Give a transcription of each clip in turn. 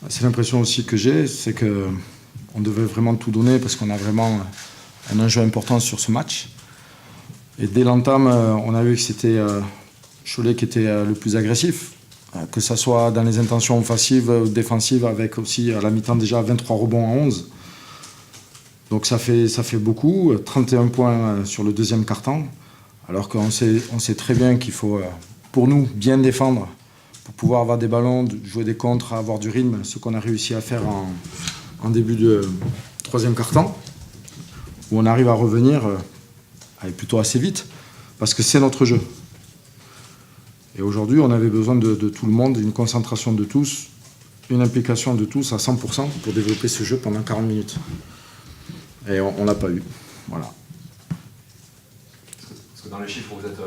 C'est l'impression aussi que j'ai, c'est qu'on devait vraiment tout donner parce qu'on a vraiment un enjeu important sur ce match. Et dès l'entame, on a vu que c'était Cholet qui était le plus agressif, que ce soit dans les intentions offensives ou défensives, avec aussi à la mi-temps déjà 23 rebonds à 11. Donc ça fait beaucoup, 31 points sur le deuxième quart-temps, alors qu'on sait très bien qu'il faut, pour nous, bien défendre, pour pouvoir avoir des ballons, jouer des contres, avoir du rythme, ce qu'on a réussi à faire en début de troisième quart-temps, où on arrive à revenir plutôt assez vite, parce que c'est notre jeu. Et aujourd'hui, on avait besoin de tout le monde, une concentration de tous, une implication de tous à 100% pour développer ce jeu pendant 40 minutes. Et on ne l'a pas eu. Voilà. Parce que dans les chiffres, vous êtes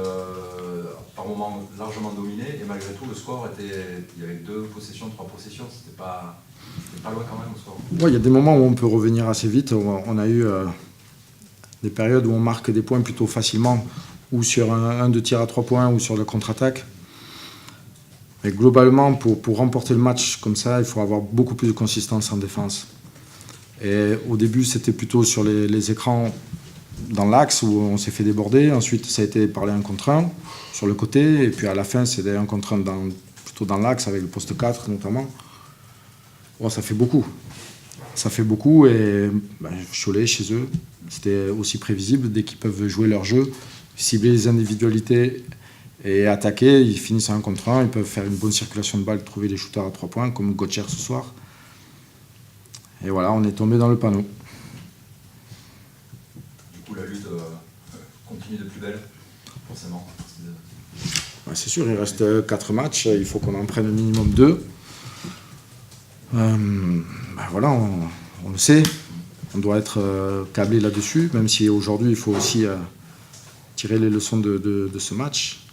par moments largement dominé, et malgré tout, le score était. Il y avait 2 possessions, 3 possessions, c'était pas loin quand même au score. Ouais, il y a des moments où on peut revenir assez vite. On a eu des périodes où on marque des points plutôt facilement, ou sur un de tir à 3 points, ou sur le contre-attaque. Mais globalement, pour remporter le match comme ça, il faut avoir beaucoup plus de consistance en défense. Et au début, c'était plutôt sur les écrans dans l'axe où on s'est fait déborder. Ensuite, ça a été par les 1 contre 1 sur le côté. Et puis à la fin, c'est des 1 contre 1 plutôt dans l'axe avec le poste 4 notamment. Bon, ça fait beaucoup. Ça fait beaucoup et Cholet, chez eux, c'était aussi prévisible. Dès qu'ils peuvent jouer leur jeu, cibler les individualités et attaquer, ils finissent à 1 contre 1. Ils peuvent faire une bonne circulation de balles, trouver des shooters à 3 points comme Gauthier ce soir. Et voilà, on est tombé dans le panneau. Du coup, la lutte continue de plus belle, forcément. Ouais, c'est sûr, il reste 4 matchs, il faut qu'on en prenne au minimum 2. Voilà, on le sait, on doit être câblé là-dessus, même si aujourd'hui il faut aussi tirer les leçons de ce match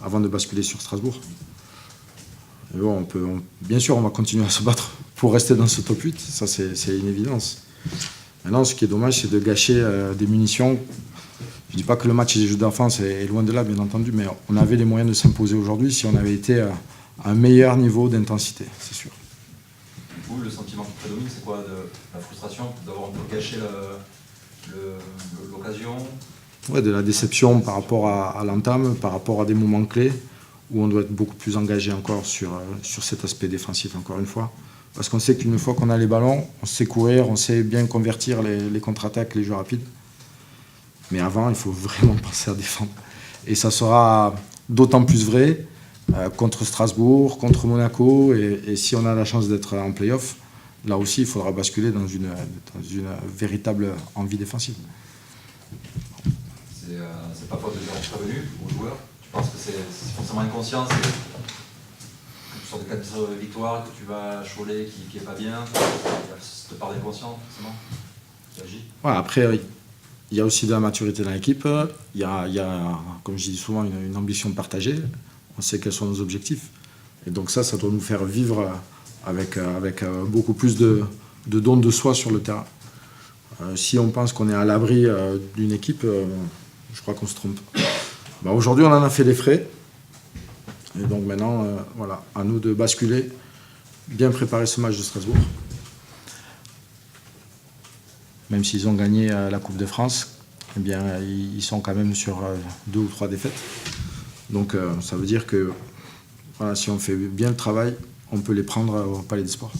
avant de basculer sur Strasbourg. Et bon, bien sûr, on va continuer à se battre pour rester dans ce top 8, ça c'est une évidence. Maintenant, ce qui est dommage, c'est de gâcher des munitions. Je ne dis pas que le match des Jeux d'enfance est loin de là, bien entendu, mais on avait les moyens de s'imposer aujourd'hui si on avait été à un meilleur niveau d'intensité, c'est sûr. Du coup, le sentiment qui prédomine, c'est quoi? La frustration d'avoir un peu gâché l'occasion? Ouais, de la déception par rapport à l'entame, par rapport à des moments clés où on doit être beaucoup plus engagé encore sur cet aspect défensif, encore une fois. Parce qu'on sait qu'une fois qu'on a les ballons, on sait courir, on sait bien convertir les contre-attaques, les jeux rapides. Mais avant, il faut vraiment penser à défendre. Et ça sera d'autant plus vrai contre Strasbourg, contre Monaco. Et si on a la chance d'être en play-off, là aussi, il faudra basculer dans une véritable envie défensive. C'est pas faute de dire prévenu aux joueurs. Tu penses que c'est forcément inconscient, que tu sors de 4 victoires, que tu vas à Cholet qui est pas bien, cette part d'inconscient, forcément, qui agit. Ouais, après, il y a aussi de la maturité dans l'équipe. Il y a, comme je dis souvent, une ambition partagée. On sait quels sont nos objectifs. Et donc ça doit nous faire vivre avec beaucoup plus de dons de soi sur le terrain. Si on pense qu'on est à l'abri d'une équipe, je crois qu'on se trompe. Aujourd'hui, on en a fait les frais. Et donc maintenant, voilà, à nous de basculer, bien préparer ce match de Strasbourg. Même s'ils ont gagné la Coupe de France, eh bien, ils sont quand même sur 2 ou 3 défaites. Donc ça veut dire que voilà, si on fait bien le travail, on peut les prendre au Palais des Sports.